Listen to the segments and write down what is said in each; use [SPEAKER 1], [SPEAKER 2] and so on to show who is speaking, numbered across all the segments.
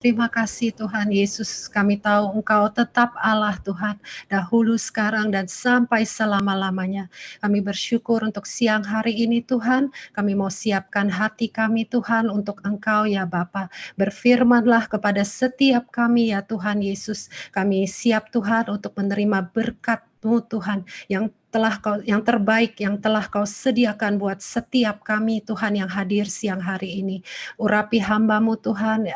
[SPEAKER 1] Terima kasih Tuhan Yesus, kami tahu Engkau tetap Allah Tuhan, dahulu, sekarang, dan sampai selama-lamanya. Kami bersyukur untuk siang hari ini Tuhan, kami mau siapkan hati kami Tuhan untuk Engkau ya Bapa. Berfirmanlah kepada setiap kami ya Tuhan Yesus, kami siap Tuhan untuk menerima berkat-Mu Tuhan, yang terbaik yang telah Kau sediakan buat setiap kami Tuhan yang hadir siang hari ini. Urapi hamba-Mu Tuhan,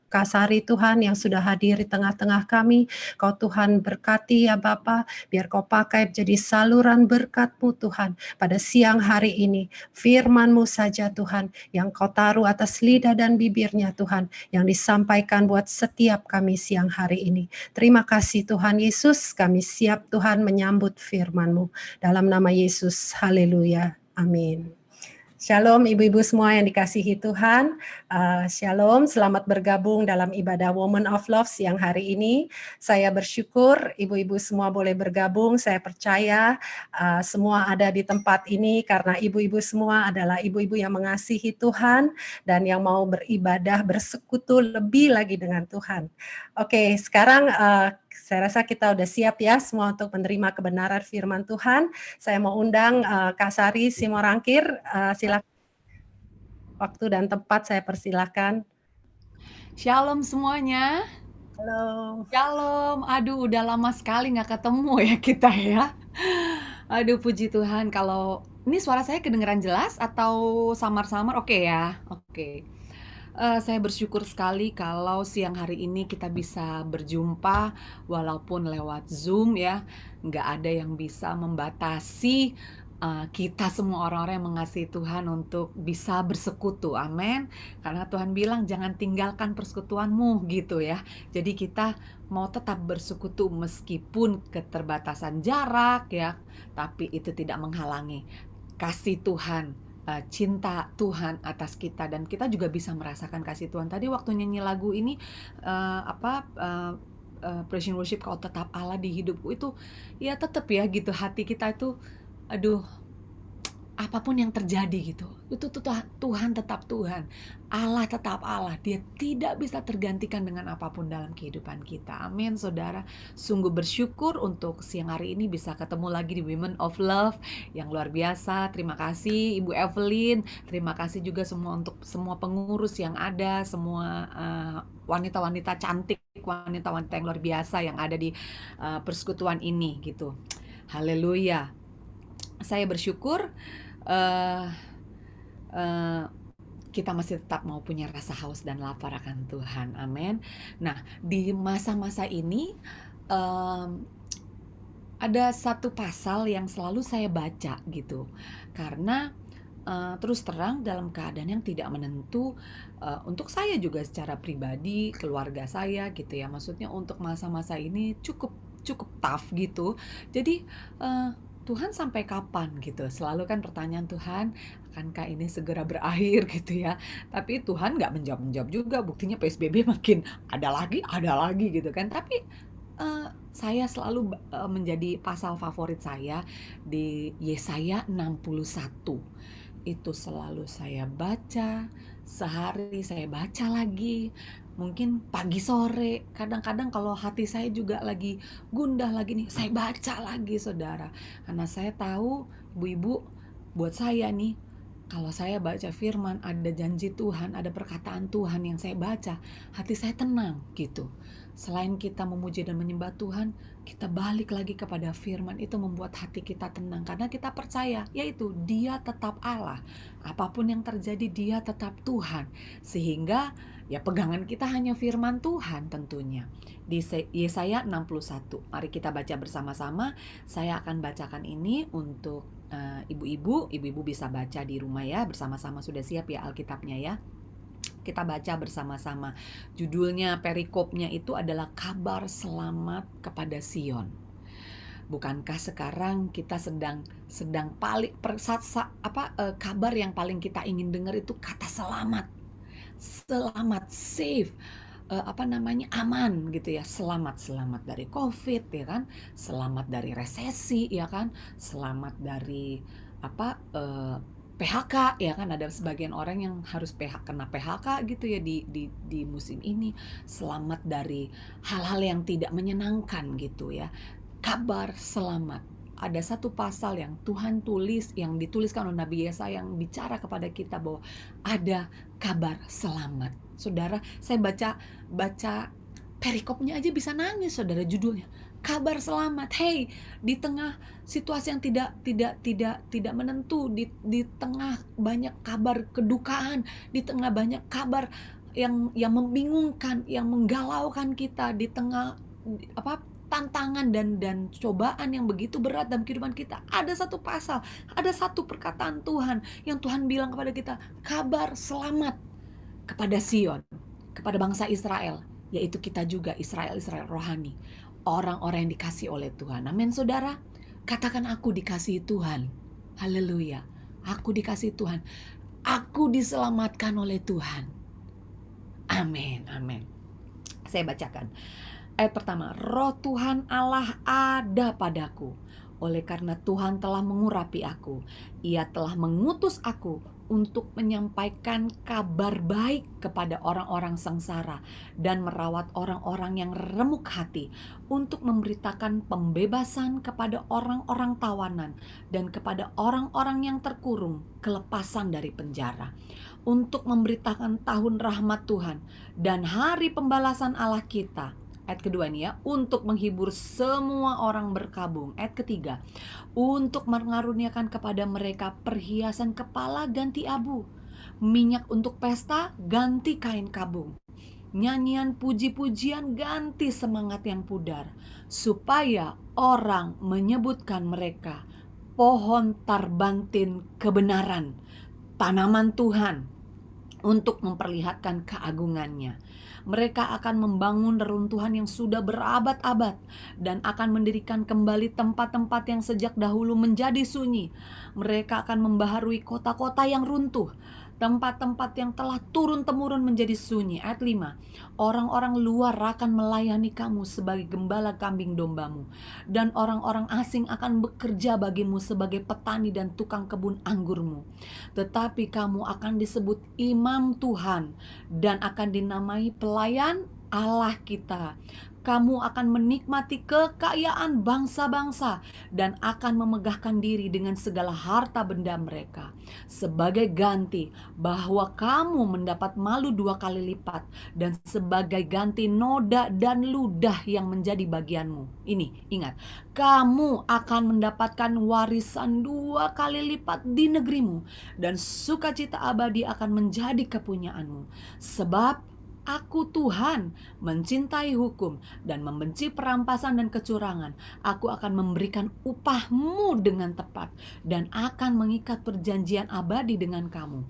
[SPEAKER 1] Kak Sari Tuhan yang sudah hadir di tengah-tengah kami. Kau Tuhan berkati ya Bapa, biar Kau pakai jadi saluran berkat-Mu Tuhan pada siang hari ini. Firman-Mu saja Tuhan yang Kau taruh atas lidah dan bibirnya Tuhan, yang disampaikan buat setiap kami siang hari ini. Terima kasih Tuhan Yesus, kami siap Tuhan menyambut firman-Mu. Dalam nama Yesus, haleluya, amin. Shalom ibu-ibu semua yang dikasihi Tuhan. Shalom, selamat bergabung dalam ibadah Woman of Love siang hari ini. Saya bersyukur ibu-ibu semua boleh bergabung. Saya percaya semua ada di tempat ini karena ibu-ibu semua adalah ibu-ibu yang mengasihi Tuhan dan yang mau beribadah, bersekutu lebih lagi dengan Tuhan. Oke, sekarang saya rasa kita udah siap ya semua untuk menerima kebenaran firman Tuhan. Saya mau undang Kak Sari Simorangkir, silakan. Waktu dan tempat saya persilakan.
[SPEAKER 2] Shalom semuanya.
[SPEAKER 1] Halo.
[SPEAKER 2] Shalom. Aduh, udah lama sekali nggak ketemu ya kita ya. Aduh, puji Tuhan. Kalau ini suara saya kedengeran jelas atau samar-samar? Oke ya. Oke. Saya bersyukur sekali kalau siang hari ini kita bisa berjumpa walaupun lewat Zoom ya. Nggak ada yang bisa membatasi kita semua orang-orang yang mengasihi Tuhan untuk bisa bersekutu. Amin. Karena Tuhan bilang jangan tinggalkan persekutuanmu gitu ya. Jadi kita mau tetap bersekutu meskipun keterbatasan jarak ya, tapi itu tidak menghalangi kasih Tuhan, cinta Tuhan atas kita, dan kita juga bisa merasakan kasih Tuhan. Tadi waktu nyanyi lagu ini, praise and worship, kau tetap Allah di hidupku, itu ya tetap ya gitu, hati kita itu aduh, apapun yang terjadi gitu, itu tuh Tuhan tetap Tuhan, Allah tetap Allah, Dia tidak bisa tergantikan dengan apapun dalam kehidupan kita. Amin, saudara. Sungguh bersyukur untuk siang hari ini bisa ketemu lagi di Women of Love yang luar biasa. Terima kasih Ibu Evelyn, terima kasih juga untuk semua pengurus yang ada, semua wanita-wanita cantik, wanita-wanita yang luar biasa yang ada di persekutuan ini gitu. Haleluya. Saya bersyukur uh, uh, kita masih tetap mau punya rasa haus dan lapar akan Tuhan. Amin. Nah, di masa-masa ini ada satu pasal yang selalu saya baca gitu, karena terus terang dalam keadaan yang tidak menentu, untuk saya juga secara pribadi, keluarga saya gitu ya, maksudnya untuk masa-masa ini cukup cukup tough gitu. Jadi Tuhan sampai kapan gitu, selalu kan pertanyaan Tuhan, akankah ini segera berakhir gitu ya. Tapi Tuhan nggak menjawab-menjawab juga, buktinya PSBB makin ada lagi gitu kan. Tapi saya selalu menjadi pasal favorit saya di Yesaya 61. Itu selalu saya baca, sehari saya baca lagi, mungkin pagi sore, kadang-kadang kalau hati saya juga lagi gundah lagi nih, saya baca lagi saudara. Karena saya tahu, ibu-ibu, buat saya nih, kalau saya baca firman, ada janji Tuhan, ada perkataan Tuhan yang saya baca, hati saya tenang gitu. Selain kita memuji dan menyembah Tuhan, kita balik lagi kepada firman, itu membuat hati kita tenang. Karena kita percaya, yaitu Dia tetap Allah. Apapun yang terjadi, Dia tetap Tuhan. Sehingga ya pegangan kita hanya firman Tuhan tentunya. Di Yesaya 61, mari kita baca bersama-sama. Saya akan bacakan ini untuk ibu-ibu bisa baca di rumah ya, bersama-sama. Sudah siap ya Alkitabnya ya? Kita baca bersama-sama. Judulnya, perikopnya itu adalah kabar selamat kepada Sion. Bukankah sekarang kita sedang paling kabar yang paling kita ingin dengar itu kata selamat. Selamat, safe, aman gitu ya. Selamat dari COVID ya kan, selamat dari resesi ya kan, selamat dari PHK ya kan, ada sebagian orang yang harus kena PHK gitu ya di musim ini. Selamat dari hal-hal yang tidak menyenangkan gitu ya. Kabar selamat. Ada satu pasal yang Tuhan tulis, yang dituliskan oleh Nabi Yesaya yang bicara kepada kita bahwa ada kabar selamat. Saudara, saya baca baca perikopnya aja bisa nangis, saudara, judulnya kabar selamat. Hey, di tengah situasi yang tidak menentu, di tengah banyak kabar kedukaan, di tengah banyak kabar yang membingungkan, yang menggalaukan kita, di tengah tantangan dan cobaan yang begitu berat dalam kehidupan kita, ada satu pasal, ada satu perkataan Tuhan yang Tuhan bilang kepada kita, kabar selamat kepada Sion, kepada bangsa Israel, yaitu kita juga, Israel rohani, orang-orang yang dikasih oleh Tuhan. Amin, saudara. Katakan, aku dikasihi Tuhan. Haleluya. Aku dikasihi Tuhan. Aku diselamatkan oleh Tuhan. Amin, amin. Saya bacakan. Ayat pertama, Roh Tuhan Allah ada padaku, oleh karena Tuhan telah mengurapi aku. Ia telah mengutus aku untuk menyampaikan kabar baik kepada orang-orang sengsara dan merawat orang-orang yang remuk hati, untuk memberitakan pembebasan kepada orang-orang tawanan dan kepada orang-orang yang terkurung kelepasan dari penjara, untuk memberitakan tahun rahmat Tuhan dan hari pembalasan Allah kita. Ayat kedua ini ya, untuk menghibur semua orang berkabung. Ayat ketiga, untuk mengaruniakan kepada mereka perhiasan kepala ganti abu, minyak untuk pesta ganti kain kabung, nyanyian puji-pujian ganti semangat yang pudar, supaya orang menyebutkan mereka pohon tarbantin kebenaran, tanaman Tuhan, untuk memperlihatkan keagungannya. Mereka akan membangun reruntuhan yang sudah berabad-abad dan akan mendirikan kembali tempat-tempat yang sejak dahulu menjadi sunyi. Mereka akan membaharui kota-kota yang runtuh, tempat-tempat yang telah turun-temurun menjadi sunyi. Ayat 5, orang-orang luar akan melayani kamu sebagai gembala kambing dombamu, dan orang-orang asing akan bekerja bagimu sebagai petani dan tukang kebun anggurmu. Tetapi kamu akan disebut imam Tuhan dan akan dinamai pelayan Allah kita. Kamu akan menikmati kekayaan bangsa-bangsa dan akan memegahkan diri dengan segala harta benda mereka, sebagai ganti bahwa kamu mendapat malu 2 kali lipat, dan sebagai ganti noda dan ludah yang menjadi bagianmu. Ini ingat, kamu akan mendapatkan warisan 2 kali lipat di negerimu, dan sukacita abadi akan menjadi kepunyaanmu. Sebab Aku Tuhan mencintai hukum dan membenci perampasan dan kecurangan. Aku akan memberikan upahmu dengan tepat dan akan mengikat perjanjian abadi dengan kamu.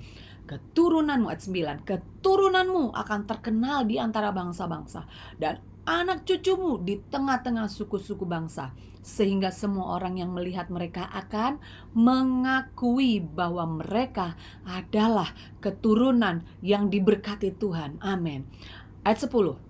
[SPEAKER 2] Keturunanmu, ayat 9, keturunanmu akan terkenal di antara bangsa-bangsa dan anak cucumu di tengah-tengah suku-suku bangsa, sehingga semua orang yang melihat mereka akan mengakui bahwa mereka adalah keturunan yang diberkati Tuhan. Amin. Ayat 10,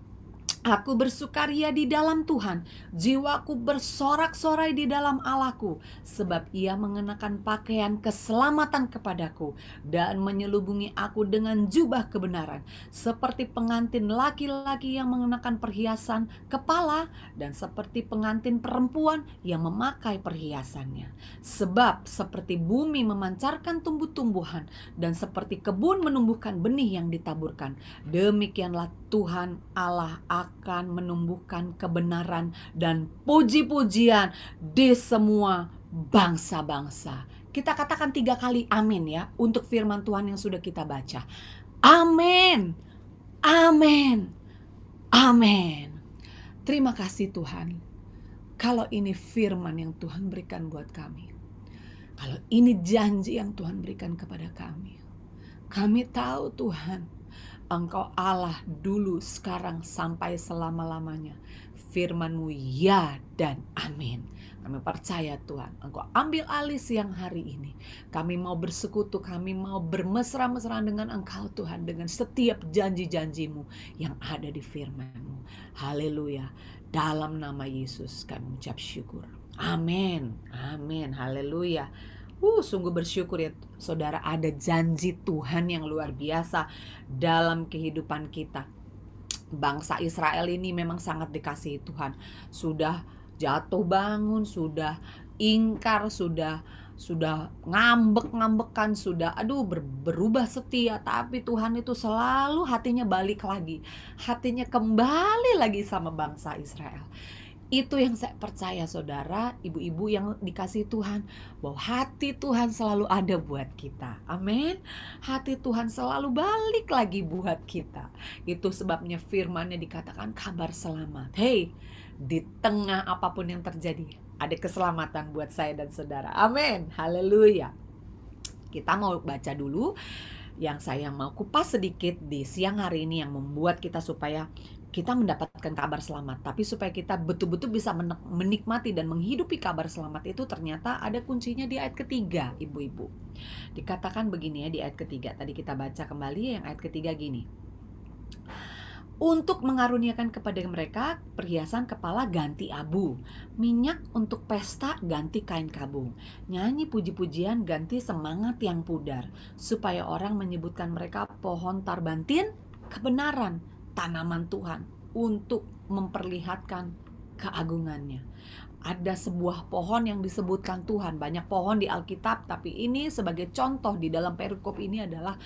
[SPEAKER 2] Aku bersukaria di dalam Tuhan, jiwaku bersorak-sorai di dalam Allahku, sebab Ia mengenakan pakaian keselamatan kepadaku dan menyelubungi aku dengan jubah kebenaran, seperti pengantin laki-laki yang mengenakan perhiasan kepala dan seperti pengantin perempuan yang memakai perhiasannya. Sebab seperti bumi memancarkan tumbuh-tumbuhan dan seperti kebun menumbuhkan benih yang ditaburkan, demikianlah Tuhan Allah akan menumbuhkan kebenaran dan puji-pujian di semua bangsa-bangsa. Kita katakan 3 kali amin ya untuk firman Tuhan yang sudah kita baca. Amin, amin, amin. Terima kasih Tuhan. Kalau ini firman yang Tuhan berikan buat kami, kalau ini janji yang Tuhan berikan kepada kami tahu Tuhan, Engkau Allah dulu, sekarang, sampai selama-lamanya. Firman-Mu ya dan amin. Kami percaya Tuhan, Engkau ambil alih siang hari ini. Kami mau bersekutu, kami mau bermesra-mesraan dengan Engkau Tuhan, dengan setiap janji-janji-Mu yang ada di firman-Mu. Haleluya. Dalam nama Yesus kami mengucap syukur. Amin. Amin. Haleluya. Sungguh bersyukur ya saudara, ada janji Tuhan yang luar biasa dalam kehidupan kita. Bangsa Israel ini memang sangat dikasihi Tuhan. Sudah jatuh bangun, sudah ingkar, sudah ngambek-ngambekan, sudah berubah setia, tapi Tuhan itu selalu hatinya balik lagi. Hatinya kembali lagi sama bangsa Israel. Itu yang saya percaya saudara, ibu-ibu yang dikasihi Tuhan, bahwa hati Tuhan selalu ada buat kita. Amin. Hati Tuhan selalu balik lagi buat kita. Itu sebabnya firman-Nya dikatakan kabar selamat. Hey, di tengah apapun yang terjadi, ada keselamatan buat saya dan saudara. Amin. Haleluya. Kita mau baca dulu yang saya mau kupas sedikit di siang hari ini yang membuat kita supaya kita mendapatkan kabar selamat. Tapi supaya kita betul-betul bisa menikmati dan menghidupi kabar selamat itu, ternyata ada kuncinya di ayat ketiga, ibu-ibu. Dikatakan begini ya di ayat ketiga. Tadi kita baca kembali yang ayat ketiga gini. Untuk mengaruniakan kepada mereka perhiasan kepala ganti abu, minyak untuk pesta ganti kain kabung, nyanyi puji-pujian ganti semangat yang pudar, supaya orang menyebutkan mereka pohon tarbantin kebenaran, tanaman Tuhan, untuk memperlihatkan keagungannya. Ada sebuah pohon yang disebutkan Tuhan. Banyak pohon di Alkitab, tapi ini sebagai contoh di dalam perikop ini adalah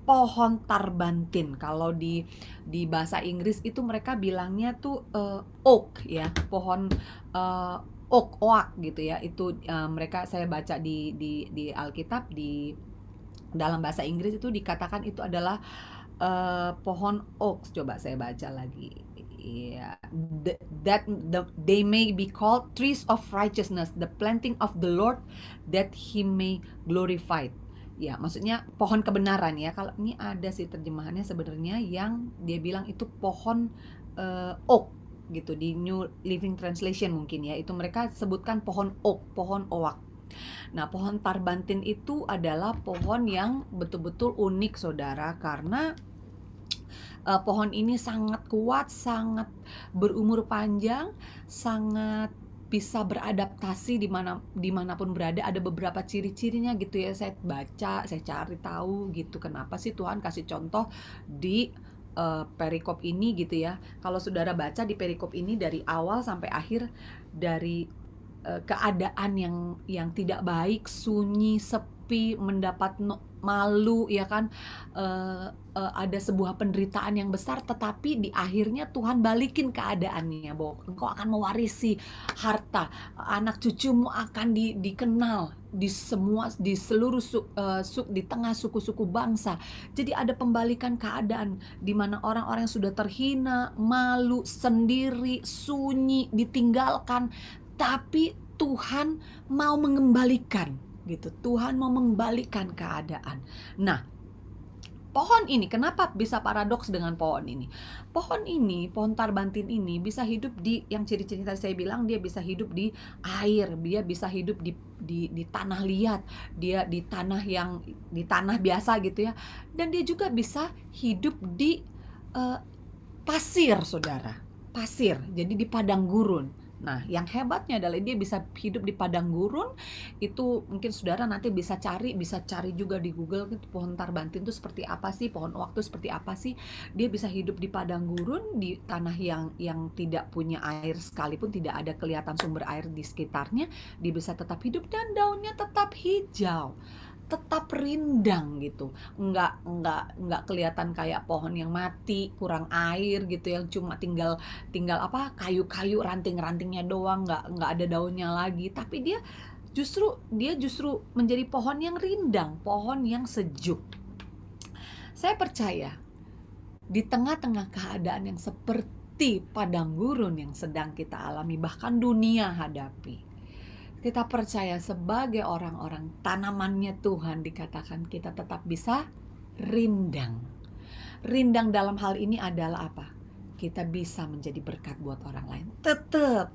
[SPEAKER 2] pohon tarbantin. Kalau di bahasa Inggris itu mereka bilangnya tuh oak ya, pohon oak gitu ya. Itu mereka, saya baca di Alkitab, di dalam bahasa Inggris itu dikatakan itu adalah pohon oak. Coba saya baca lagi. Yeah, they may be called trees of righteousness, the planting of the Lord, that He may glorified. Ya, maksudnya pohon kebenaran ya. Kalau ini ada sih terjemahannya sebenarnya yang dia bilang itu pohon oak gitu, di New Living Translation mungkin ya. Itu mereka sebutkan pohon oak, pohon oak. Nah, pohon tarbantin itu adalah pohon yang betul-betul unik saudara, karena pohon ini sangat kuat, sangat berumur panjang, sangat bisa beradaptasi dimanapun berada. Ada beberapa ciri-cirinya gitu ya, saya baca, saya cari tahu gitu, kenapa sih Tuhan kasih contoh di perikop ini gitu ya. Kalau saudara baca di perikop ini dari awal sampai akhir, dari keadaan yang tidak baik, sunyi, sepi, mendapat malu ya kan, ada sebuah penderitaan yang besar, tetapi di akhirnya Tuhan balikin keadaannya, bahwa engkau akan mewarisi harta, anak cucumu akan dikenal di seluruh di tengah suku-suku bangsa. Jadi ada pembalikan keadaan di mana orang-orang yang sudah terhina, malu, sendiri, sunyi, ditinggalkan, tapi Tuhan mau mengembalikan gitu. Tuhan mau mengembalikan keadaan. Nah, pohon ini kenapa bisa paradoks dengan pohon ini? Pohon tarbantin ini bisa hidup di, yang ciri-ciri tadi saya bilang, dia bisa hidup di air, dia bisa hidup di tanah liat, dia di tanah biasa gitu ya. Dan dia juga bisa hidup di pasir, saudara. Pasir, jadi di padang gurun. Nah, yang hebatnya adalah dia bisa hidup di padang gurun. Itu mungkin saudara nanti bisa cari juga di Google gitu, pohon tarbantin itu seperti apa sih, pohon oak itu seperti apa sih. Dia bisa hidup di padang gurun, di tanah yang tidak punya air, sekalipun tidak ada kelihatan sumber air di sekitarnya, dia bisa tetap hidup dan daunnya tetap hijau, tetap rindang gitu. Enggak kelihatan kayak pohon yang mati, kurang air gitu, yang cuma tinggal apa, kayu-kayu, ranting-rantingnya doang, enggak ada daunnya lagi. Tapi dia justru menjadi pohon yang rindang, pohon yang sejuk. Saya percaya di tengah-tengah keadaan yang seperti padang gurun yang sedang kita alami, bahkan dunia hadapi, kita percaya sebagai orang-orang tanamannya Tuhan, dikatakan kita tetap bisa rindang. Rindang dalam hal ini adalah apa? Kita bisa menjadi berkat buat orang lain. Tetap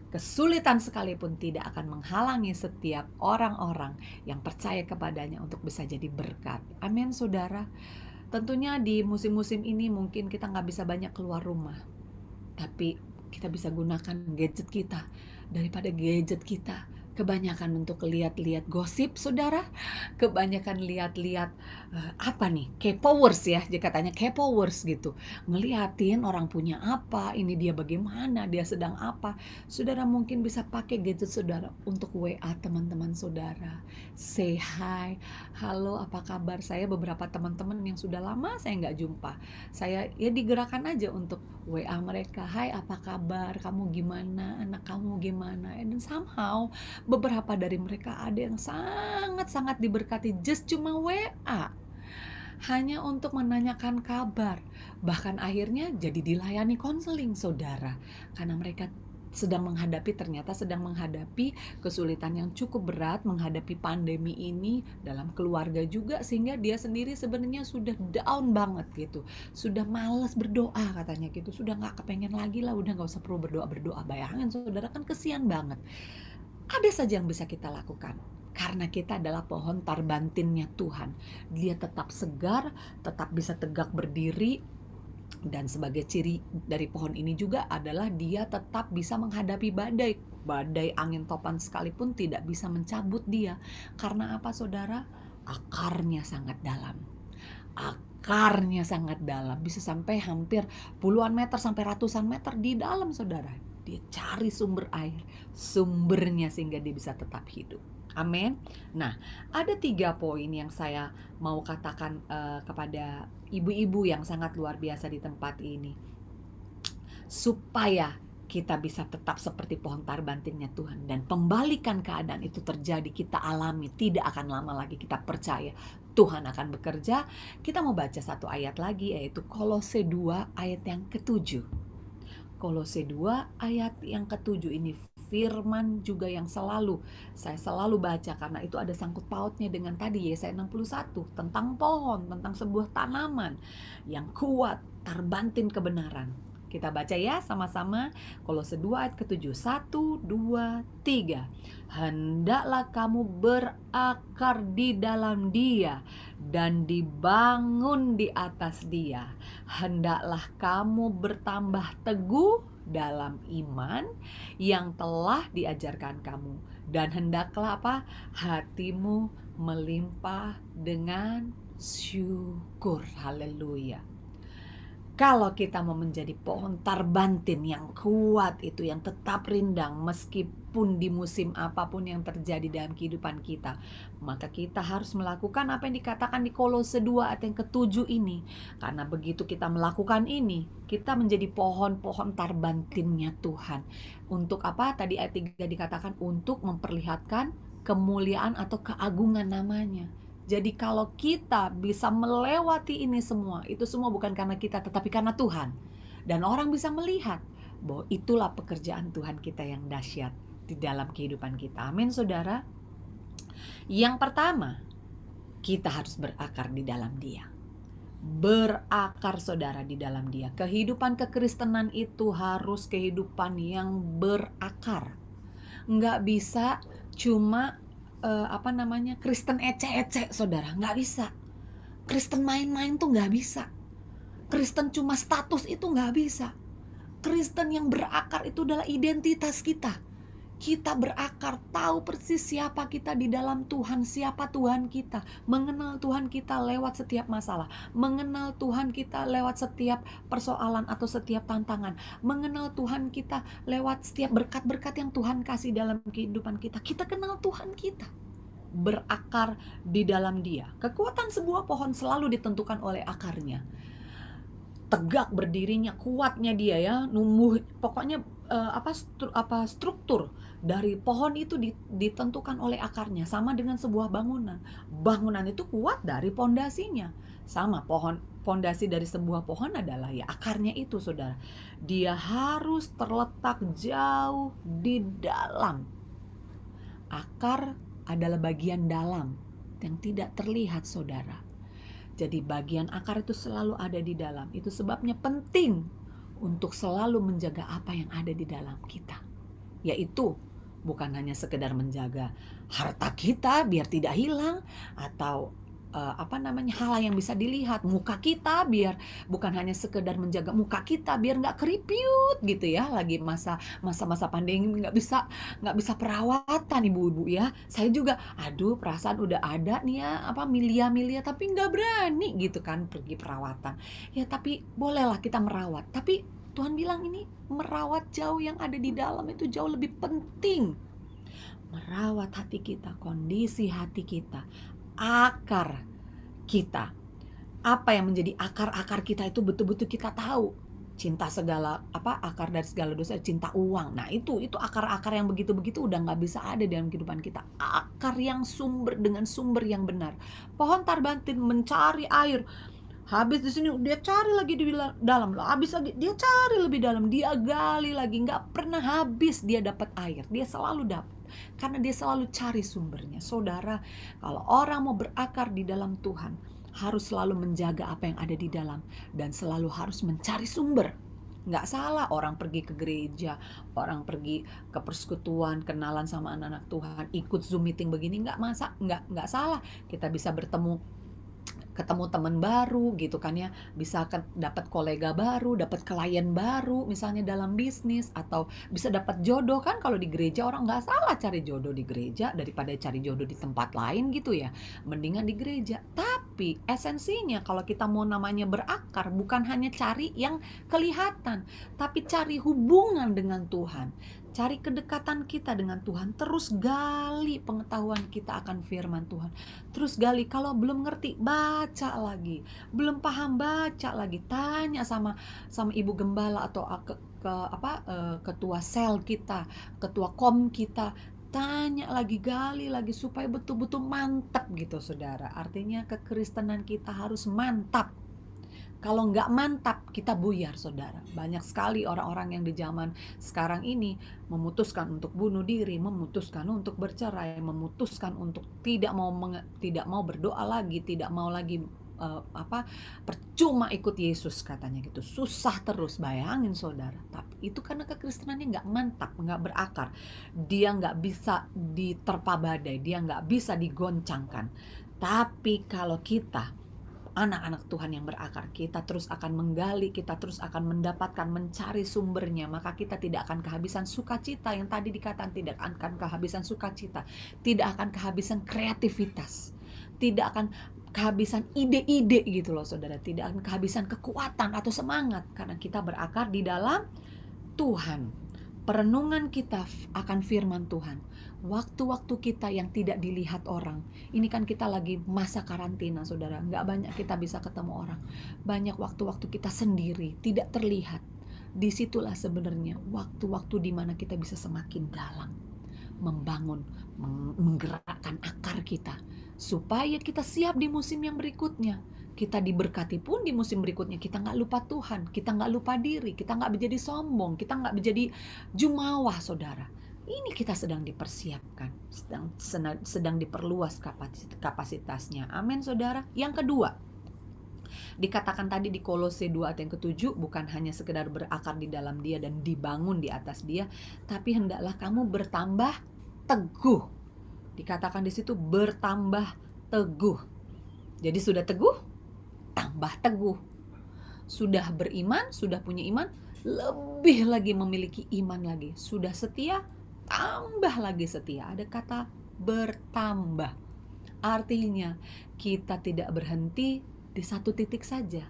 [SPEAKER 2] kesulitan sekalipun tidak akan menghalangi setiap orang-orang yang percaya kepadanya untuk bisa jadi berkat. Amin saudara. Tentunya di musim-musim ini mungkin kita nggak bisa banyak keluar rumah, tapi kita bisa gunakan gadget kita. Daripada gadget kita Kebanyakan untuk lihat-lihat gosip, Saudara, kebanyakan lihat-lihat, apa nih, K-powers ya, dia katanya K-powers gitu. Ngeliatin orang punya apa, ini dia bagaimana, dia sedang apa. Saudara mungkin bisa pakai gadget Saudara untuk WA teman-teman Saudara. Say hi, "Halo, apa kabar?" Saya beberapa teman-teman yang sudah lama saya nggak jumpa, saya ya digerakkan aja untuk WA mereka, "Hai, apa kabar? Kamu gimana? Anak kamu gimana?" Dan somehow beberapa dari mereka ada yang sangat-sangat diberkati just cuma WA, hanya untuk menanyakan kabar. Bahkan akhirnya jadi dilayani konseling, Saudara, karena mereka ternyata sedang menghadapi kesulitan yang cukup berat, menghadapi pandemi ini dalam keluarga juga, sehingga dia sendiri sebenarnya sudah down banget gitu, sudah males berdoa katanya gitu, sudah nggak kepengen lagi lah, udah nggak usah perlu berdoa-berdoa. Bayangin Saudara, kan kesian banget. Ada saja yang bisa kita lakukan, karena kita adalah pohon tarbantinnya Tuhan. Dia tetap segar, tetap bisa tegak berdiri, dan sebagai ciri dari pohon ini juga adalah dia tetap bisa menghadapi badai. Badai angin topan sekalipun tidak bisa mencabut dia. Karena apa, Saudara? Akarnya sangat dalam. Akarnya sangat dalam, bisa sampai hampir puluhan meter sampai ratusan meter di dalam, Saudara. Dia cari sumber air, sumbernya, sehingga dia bisa tetap hidup. Amin. Nah, ada 3 poin yang saya mau katakan kepada ibu-ibu yang sangat luar biasa di tempat ini, supaya kita bisa tetap seperti pohon tarbantinnya Tuhan, dan pembalikan keadaan itu terjadi, kita alami, tidak akan lama lagi, kita percaya Tuhan akan bekerja. Kita mau baca satu ayat lagi, yaitu Kolose 2 ayat yang ke-7. Kolose 2 ayat yang ke-7 ini firman juga yang saya selalu baca, karena itu ada sangkut pautnya dengan tadi Yesaya 61 tentang pohon, tentang sebuah tanaman yang kuat, terbantin kebenaran. Kita baca ya sama-sama, Kolose 2 ayat ke-7. 1, 2, 3. Hendaklah kamu berakar di dalam Dia dan dibangun di atas Dia. Hendaklah kamu bertambah teguh dalam iman yang telah diajarkan kamu, dan hendaklah apa? Hatimu melimpah dengan syukur. Haleluya. Kalau kita mau menjadi pohon tarbantin yang kuat itu, yang tetap rindang meskipun di musim apapun yang terjadi dalam kehidupan kita, maka kita harus melakukan apa yang dikatakan di Kolose 2 ayat yang ke-7 ini. Karena begitu kita melakukan ini, kita menjadi pohon-pohon tarbantinnya Tuhan. Untuk apa? Tadi ayat 3 dikatakan untuk memperlihatkan kemuliaan atau keagungan namanya. Jadi kalau kita bisa melewati ini semua, itu semua bukan karena kita, tetapi karena Tuhan. Dan orang bisa melihat bahwa itulah pekerjaan Tuhan kita yang dahsyat di dalam kehidupan kita. Amin, Saudara. Yang pertama, kita harus berakar di dalam Dia. Berakar, Saudara, di dalam Dia. Kehidupan kekristenan itu harus kehidupan yang berakar. Nggak bisa cuma Kristen ecek-ecek, Saudara, nggak bisa. Kristen main-main tuh nggak bisa. Kristen cuma status itu nggak bisa. Kristen yang berakar itu adalah identitas kita. Kita berakar, tahu persis siapa kita di dalam Tuhan, siapa Tuhan kita, mengenal Tuhan kita lewat setiap masalah, mengenal Tuhan kita lewat setiap persoalan atau setiap tantangan, mengenal Tuhan kita lewat setiap berkat-berkat yang Tuhan kasih dalam kehidupan kita. Kita kenal Tuhan kita, berakar di dalam Dia. Kekuatan sebuah pohon selalu ditentukan oleh akarnya. Tegak berdirinya, kuatnya dia ya, numbuh, pokoknya struktur dari pohon itu ditentukan oleh akarnya. Sama dengan sebuah bangunan. Bangunan itu kuat dari pondasinya. Sama, pondasi dari sebuah pohon adalah ya akarnya itu, Saudara. Dia harus terletak jauh di dalam. Akar adalah bagian dalam yang tidak terlihat, Saudara. Jadi bagian akar itu selalu ada di dalam. Itu sebabnya penting untuk selalu menjaga apa yang ada di dalam kita. Yaitu bukan hanya sekedar menjaga harta kita biar tidak hilang, atau hal yang bisa dilihat. Muka kita biar bukan hanya sekedar menjaga muka kita biar nggak keripiut gitu ya, lagi masa-masa pandemi nggak bisa perawatan ibu-ibu ya. Saya juga, aduh perasaan udah ada nih ya, milia-milia tapi nggak berani gitu kan pergi perawatan. Ya tapi bolehlah kita merawat, tapi Tuhan bilang ini merawat jauh yang ada di dalam itu jauh lebih penting. Merawat hati kita, kondisi hati kita, akar kita. Apa yang menjadi akar-akar kita itu betul-betul kita tahu. Cinta segala akar dari segala dosa, cinta uang. Nah, itu akar-akar yang begitu-begitu udah nggak bisa ada dalam kehidupan kita. Akar yang dengan sumber yang benar. Pohon tarbantin mencari air. Habis di sini dia cari lagi di dalam, habis lagi dia cari lebih dalam, dia gali lagi, nggak pernah habis dia dapat air, dia selalu dapat karena dia selalu cari sumbernya. Saudara, kalau orang mau berakar di dalam Tuhan harus selalu menjaga apa yang ada di dalam dan selalu harus mencari sumber. Nggak salah orang pergi ke gereja, orang pergi ke persekutuan, kenalan sama anak-anak Tuhan, ikut Zoom meeting begini, nggak salah. Kita bisa ketemu teman baru gitu kan ya, bisa dapat kolega baru, dapat klien baru misalnya dalam bisnis, atau bisa dapat jodoh kan. Kalau di gereja orang nggak salah cari jodoh di gereja daripada cari jodoh di tempat lain gitu ya, mendingan di gereja. Tapi esensinya kalau kita mau namanya berakar bukan hanya cari yang kelihatan, tapi cari hubungan dengan Tuhan, cari kedekatan kita dengan Tuhan, terus gali pengetahuan kita akan firman Tuhan. Terus gali, kalau belum ngerti baca lagi, belum paham baca lagi, tanya sama ibu gembala atau ketua sel kita, ketua kom kita, tanya lagi, gali lagi supaya betul-betul mantap gitu saudara. Artinya kekristenan kita harus mantap. Kalau nggak mantap, kita buyar saudara. Banyak sekali orang-orang yang di zaman sekarang ini memutuskan untuk bunuh diri, memutuskan untuk bercerai, memutuskan untuk tidak mau berdoa lagi, tidak mau lagi percuma ikut Yesus katanya gitu. Susah terus, bayangin saudara. Tapi itu karena kekristenannya nggak mantap, nggak berakar. Dia nggak bisa diterpa badai, dia nggak bisa digoncangkan. Tapi kalau kita anak-anak Tuhan yang berakar, kita terus akan menggali, kita terus akan mendapatkan, mencari sumbernya, maka kita tidak akan kehabisan sukacita. Yang tadi dikatakan tidak akan kehabisan sukacita, tidak akan kehabisan kreativitas, tidak akan kehabisan ide-ide gitu loh saudara, tidak akan kehabisan kekuatan atau semangat karena kita berakar di dalam Tuhan. Perenungan kita akan firman Tuhan, waktu-waktu kita yang tidak dilihat orang. Ini kan kita lagi masa karantina saudara, nggak banyak kita bisa ketemu orang. Banyak waktu-waktu kita sendiri, tidak terlihat. Disitulah sebenarnya waktu-waktu di mana kita bisa semakin dalam membangun, menggerakkan akar kita supaya kita siap di musim yang berikutnya. Kita diberkati pun di musim berikutnya, kita nggak lupa Tuhan, kita nggak lupa diri, kita nggak menjadi sombong, kita nggak menjadi jumawa saudara. Ini kita sedang dipersiapkan, sedang diperluas kapasitasnya. Amin saudara. Yang kedua, dikatakan tadi di Kolose 2 ayat yang ke-7, bukan hanya sekedar berakar di dalam Dia dan dibangun di atas Dia, tapi hendaklah kamu bertambah teguh. Dikatakan di situ bertambah teguh. Jadi sudah teguh, tambah teguh. Sudah beriman, sudah punya iman, lebih lagi memiliki iman lagi. Sudah setia, tambah lagi setia. Ada kata bertambah. Artinya kita tidak berhenti di satu titik saja,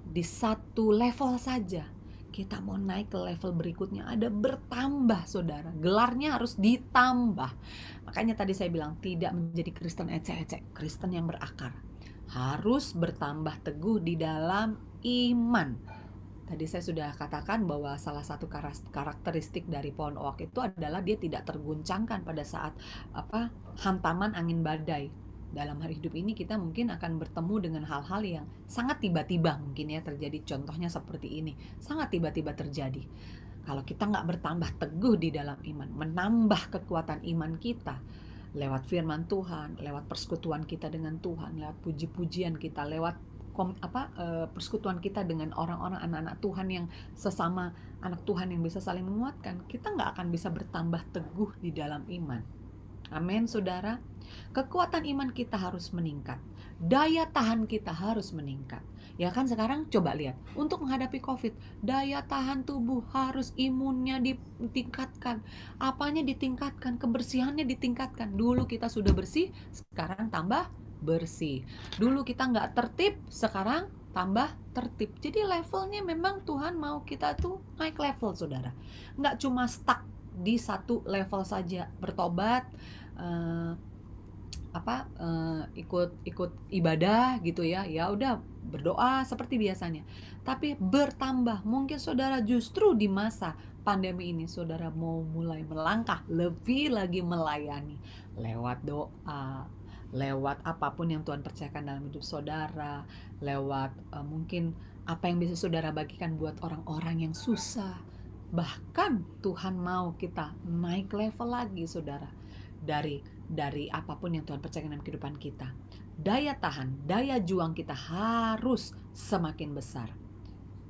[SPEAKER 2] di satu level saja. Kita mau naik ke level berikutnya, ada bertambah saudara. Gelarnya harus ditambah. Makanya tadi saya bilang tidak menjadi Kristen ecek-ecek, Kristen yang berakar. Harus bertambah teguh di dalam iman. Tadi saya sudah katakan bahwa salah satu karakteristik dari pohon oak itu adalah dia tidak terguncangkan pada saat hantaman angin badai. Dalam hari hidup ini kita mungkin akan bertemu dengan hal-hal yang sangat tiba-tiba mungkin ya terjadi. Contohnya seperti ini, sangat tiba-tiba terjadi. Kalau kita nggak bertambah teguh di dalam iman, menambah kekuatan iman kita lewat firman Tuhan, lewat persekutuan kita dengan Tuhan, lewat puji-pujian kita, lewat persekutuan kita dengan orang-orang anak-anak Tuhan yang sesama anak Tuhan yang bisa saling menguatkan, kita nggak akan bisa bertambah teguh di dalam iman. Amin saudara. Kekuatan iman kita harus meningkat. daya tahan kita harus meningkat. Ya kan sekarang coba lihat, untuk menghadapi COVID, daya tahan tubuh harus imunnya ditingkatkan. Apanya ditingkatkan? Kebersihannya ditingkatkan. Dulu kita sudah bersih, sekarang tambah bersih. Dulu kita nggak tertib, sekarang tambah tertib. Jadi levelnya memang Tuhan mau kita tuh naik level, saudara. Nggak cuma stuck di satu level saja, bertobat, eh, ikut ikut ibadah gitu ya, ya udah berdoa seperti biasanya. Tapi bertambah, mungkin saudara justru di masa pandemi ini saudara mau mulai melangkah lebih lagi melayani lewat doa, lewat apapun yang Tuhan percayakan dalam hidup saudara, lewat mungkin apa yang bisa saudara bagikan buat orang-orang yang susah. Bahkan Tuhan mau kita naik level lagi, saudara, dari apapun yang Tuhan percayakan dalam kehidupan kita. Daya tahan, daya juang kita harus semakin besar.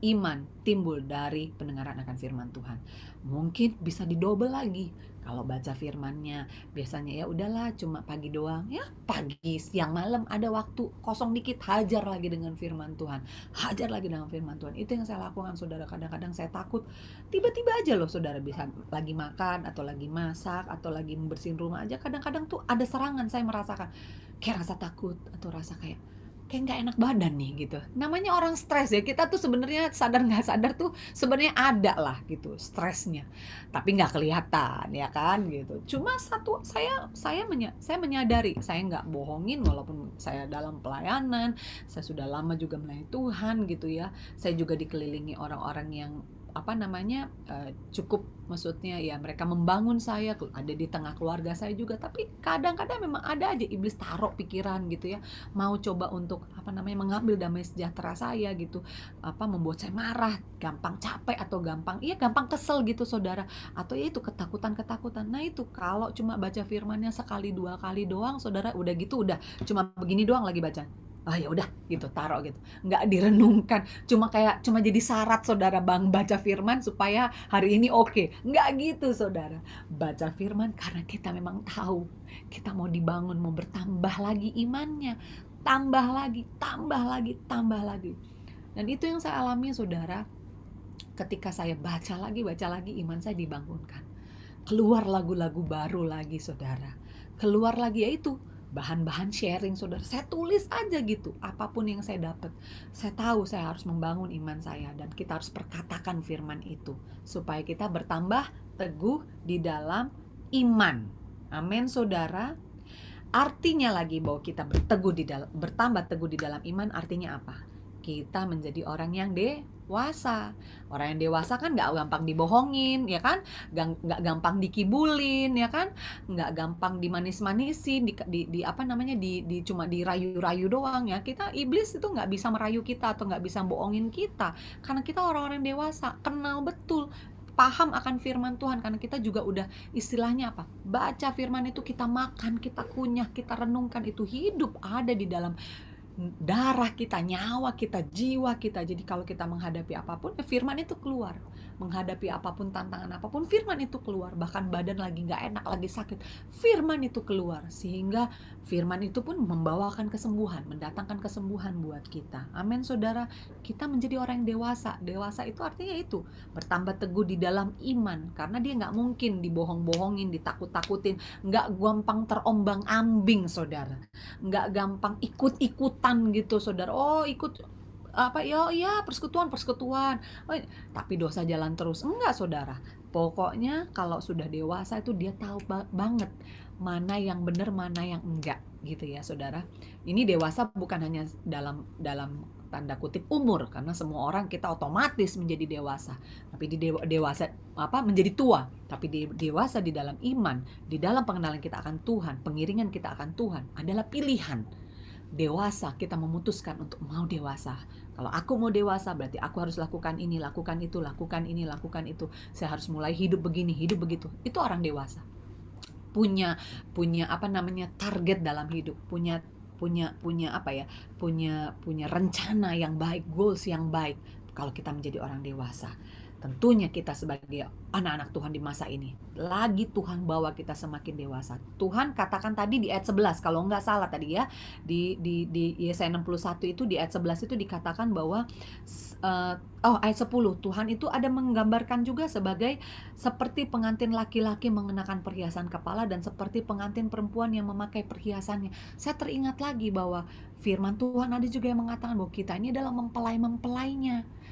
[SPEAKER 2] Iman timbul dari pendengaran akan firman Tuhan. Mungkin bisa didobel lagi. Kalau baca firmannya, biasanya ya udahlah cuma pagi doang. Ya pagi, siang, malam ada waktu kosong dikit, hajar lagi dengan firman Tuhan. Hajar lagi dengan firman Tuhan. Itu yang saya lakukan, saudara. Kadang-kadang saya takut. Tiba-tiba aja loh saudara, bisa lagi makan, atau lagi masak, atau lagi membersihin rumah aja. Kadang-kadang tuh ada serangan, saya merasakan. Kayak rasa takut, atau rasa kayak nggak enak badan nih gitu. Namanya orang stres ya, kita tuh sebenarnya sadar nggak sadar tuh sebenarnya ada lah gitu stresnya, tapi nggak kelihatan ya kan gitu. Cuma satu, saya menyadari, saya nggak bohongin walaupun saya dalam pelayanan, saya sudah lama juga melayani Tuhan gitu ya. Saya juga dikelilingi orang-orang yang cukup, maksudnya ya mereka membangun saya, ada di tengah keluarga saya juga. Tapi kadang-kadang memang ada aja iblis taruh pikiran gitu ya, mau coba untuk mengambil damai sejahtera saya gitu, membuat saya marah, gampang capek, atau gampang kesel gitu saudara, atau ya itu ketakutan. Nah itu kalau cuma baca firmannya sekali dua kali doang saudara, udah gitu udah cuma begini doang lagi baca, ya udah gitu taruh gitu, nggak direnungkan, cuma jadi syarat saudara bang baca firman supaya hari ini oke. Nggak gitu saudara, baca firman karena kita memang tahu kita mau dibangun, mau bertambah lagi imannya, tambah lagi, tambah lagi, tambah lagi. Dan itu yang saya alami saudara, ketika saya baca lagi iman saya dibangunkan. Keluar lagu-lagu baru lagi saudara, keluar lagi, yaitu bahan-bahan sharing saudara. Saya tulis aja gitu, apapun yang saya dapat. Saya tahu saya harus membangun iman saya, dan kita harus perkatakan firman itu supaya kita bertambah teguh di dalam iman. Amin saudara. Artinya lagi bahwa kita bertambah teguh di dalam iman, artinya apa? Kita menjadi orang yang dewasa. Orang yang dewasa kan nggak gampang dibohongin, ya kan? Nggak gampang dikibulin, ya kan? Nggak gampang dimanis-manisin, cuma dirayu-rayu doang ya. Iblis itu nggak bisa merayu kita atau nggak bisa bohongin kita, karena kita orang-orang dewasa, kenal betul, paham akan firman Tuhan, karena kita juga udah istilahnya baca firman itu, kita makan, kita kunyah, kita renungkan, itu hidup ada di dalam darah kita, nyawa kita, jiwa kita. Jadi kalau kita menghadapi apapun, firman itu keluar. Menghadapi apapun, tantangan apapun, firman itu keluar. Bahkan badan lagi nggak enak, lagi sakit, firman itu keluar. Sehingga firman itu pun membawakan kesembuhan, mendatangkan kesembuhan buat kita. Amin saudara. Kita menjadi orang yang dewasa. Dewasa itu artinya itu, bertambah teguh di dalam iman. Karena dia nggak mungkin dibohong-bohongin, ditakut-takutin, nggak gampang terombang ambing saudara, nggak gampang ikut-ikutan gitu saudara. Ikut persekutuan, tapi dosa jalan terus, enggak saudara. Pokoknya kalau sudah dewasa itu dia tahu banget mana yang benar, mana yang enggak gitu ya saudara. Ini dewasa bukan hanya dalam tanda kutip umur, karena semua orang kita otomatis menjadi dewasa, tapi dewasa menjadi tua, tapi dewasa di dalam iman, di dalam pengenalan kita akan Tuhan, pengiringan kita akan Tuhan adalah pilihan. Dewasa, kita memutuskan untuk mau dewasa. Kalau aku mau dewasa, berarti aku harus lakukan ini, lakukan itu, lakukan ini, lakukan itu. Saya harus mulai hidup begini, hidup begitu. Itu orang dewasa. Punya target dalam hidup, punya rencana yang baik, goals yang baik. Kalau kita menjadi orang dewasa. Tentunya kita sebagai anak-anak Tuhan di masa ini, lagi Tuhan bawa kita semakin dewasa. Tuhan katakan tadi di ayat 11, kalau nggak salah tadi ya, di Yesaya 61 itu di ayat 11 itu dikatakan bahwa ayat 10, Tuhan itu ada menggambarkan juga sebagai seperti pengantin laki-laki mengenakan perhiasan kepala dan seperti pengantin perempuan yang memakai perhiasannya. Saya teringat lagi bahwa firman Tuhan ada juga yang mengatakan bahwa kita ini adalah mempelai-mempelainya.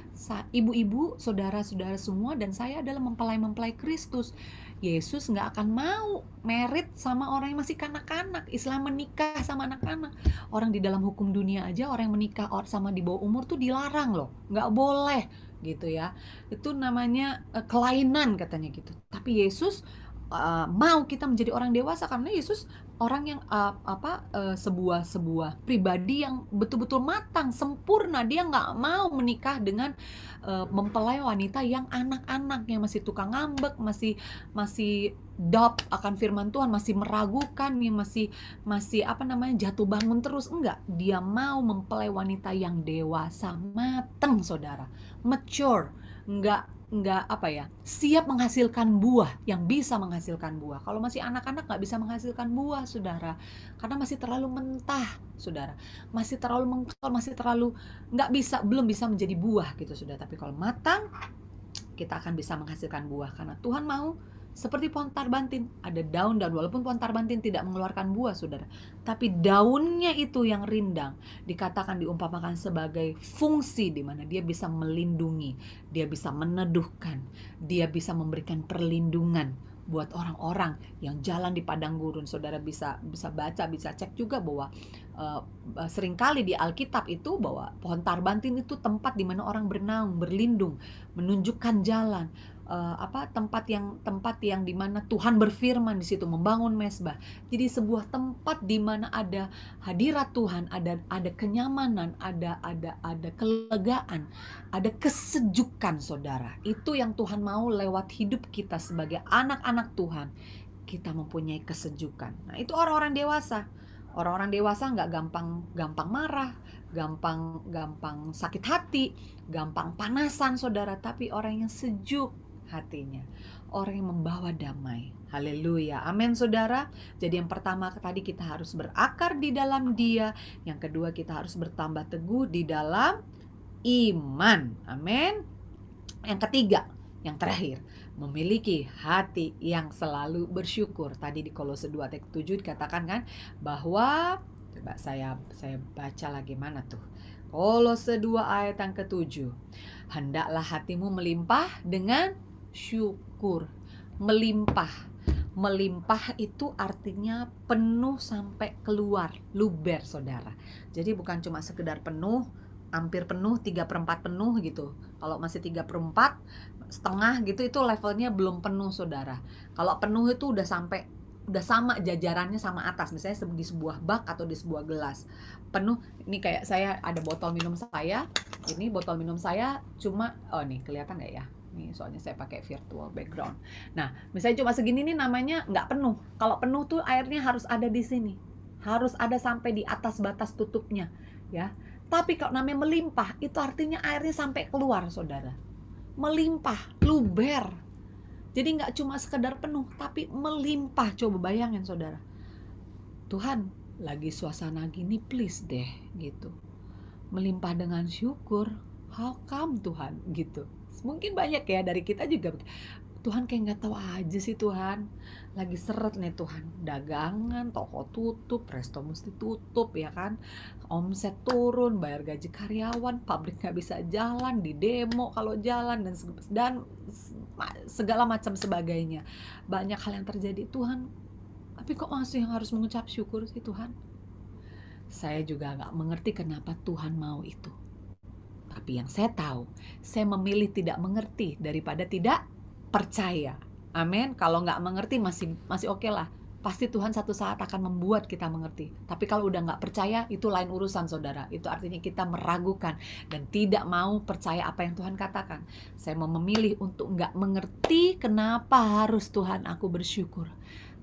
[SPEAKER 2] Ibu-ibu, saudara-saudara semua, dan saya adalah mempelai-mempelai Kristus. Yesus nggak akan mau merit sama orang yang masih kanak-kanak. Islam menikah sama anak-anak. Orang di dalam hukum dunia aja, orang yang menikah sama di bawah umur tuh dilarang loh, nggak boleh gitu ya. Itu namanya kelainan katanya gitu. Tapi Yesus mau kita menjadi orang dewasa karena Yesus orang yang sebuah pribadi yang betul-betul matang, sempurna. Dia nggak mau menikah dengan mempelai wanita yang anak-anak, yang masih tukang ngambek, masih doubt akan firman Tuhan, masih meragukan, yang masih jatuh bangun terus. Enggak, dia mau mempelai wanita yang dewasa, matang, saudara, mature, enggak siap menghasilkan buah, yang bisa menghasilkan buah. Kalau masih anak-anak nggak bisa menghasilkan buah, saudara, karena masih terlalu mentah, saudara, masih terlalu mengkal, masih terlalu belum bisa menjadi buah gitu, sudah. Tapi kalau matang, kita akan bisa menghasilkan buah karena Tuhan mau. Seperti pohon tarbantin, ada daun-daun, walaupun pohon tarbantin tidak mengeluarkan buah, saudara, tapi daunnya itu yang rindang dikatakan, diumpamakan sebagai fungsi di mana dia bisa melindungi, dia bisa meneduhkan, dia bisa memberikan perlindungan buat orang-orang yang jalan di padang gurun. Saudara bisa baca, bisa cek juga bahwa seringkali di Alkitab itu bahwa pohon tarbantin itu tempat di mana orang bernaung, berlindung, menunjukkan jalan, tempat yang di mana Tuhan berfirman di situ, membangun mezbah. Jadi sebuah tempat di mana ada hadirat Tuhan, ada kenyamanan, ada kelegaan, ada kesejukan, saudara. Itu yang Tuhan mau lewat hidup kita sebagai anak-anak Tuhan. Kita mempunyai kesejukan. Nah, itu orang-orang dewasa. Orang-orang dewasa nggak gampang marah, gampang sakit hati, gampang panasan, saudara. Tapi orang yang sejuk hatinya, orang yang membawa damai. Haleluya, amin, saudara. Jadi yang pertama tadi, kita harus berakar di dalam Dia. Yang kedua, kita harus bertambah teguh di dalam iman. Amin. Yang ketiga, yang terakhir, memiliki hati yang selalu bersyukur. Tadi di Kolose 2 ayat 7 dikatakan kan bahwa, coba saya baca lagi, mana tuh? Kolose 2 ayat yang ke-7. Hendaklah hatimu melimpah dengan syukur. Melimpah itu artinya penuh sampai keluar, luber, saudara. Jadi bukan cuma sekedar penuh, hampir penuh, 3/4 penuh gitu. Kalau masih 3/4 setengah gitu, itu levelnya belum penuh, saudara. Kalau penuh itu udah sama jajarannya sama atas, misalnya di sebuah bak atau di sebuah gelas penuh. Ini kayak saya ada botol minum saya, ini botol minum saya cuma, nih kelihatan nggak ya? Nih soalnya saya pakai virtual background. Nah, misalnya cuma segini, nih namanya nggak penuh. Kalau penuh tuh airnya harus ada di sini, harus ada sampai di atas batas tutupnya, ya. Tapi kalau namanya melimpah, itu artinya airnya sampai keluar, saudara. Melimpah, luber. Jadi nggak cuma sekedar penuh, tapi melimpah. Coba bayangin, saudara. Tuhan, lagi suasana gini, please deh, gitu. Melimpah dengan syukur. How come, Tuhan, gitu. Mungkin banyak ya dari kita juga, Tuhan kayak nggak tahu aja sih, Tuhan. Lagi seret nih, Tuhan. Dagangan, toko tutup, resto mesti tutup, ya kan. Omset turun, bayar gaji karyawan, pabrik nggak bisa jalan, di demo kalau jalan, dan segala macam sebagainya. Banyak hal yang terjadi, Tuhan. Tapi kok masih harus mengucap syukur sih, Tuhan? Saya juga nggak mengerti kenapa Tuhan mau itu. Tapi yang saya tahu, saya memilih tidak mengerti daripada tidak percaya. Amin. Kalau nggak mengerti masih oke lah. Pasti Tuhan satu saat akan membuat kita mengerti. Tapi kalau udah nggak percaya, itu lain urusan, saudara. Itu artinya kita meragukan dan tidak mau percaya apa yang Tuhan katakan. Saya mau memilih untuk nggak mengerti kenapa harus Tuhan aku bersyukur.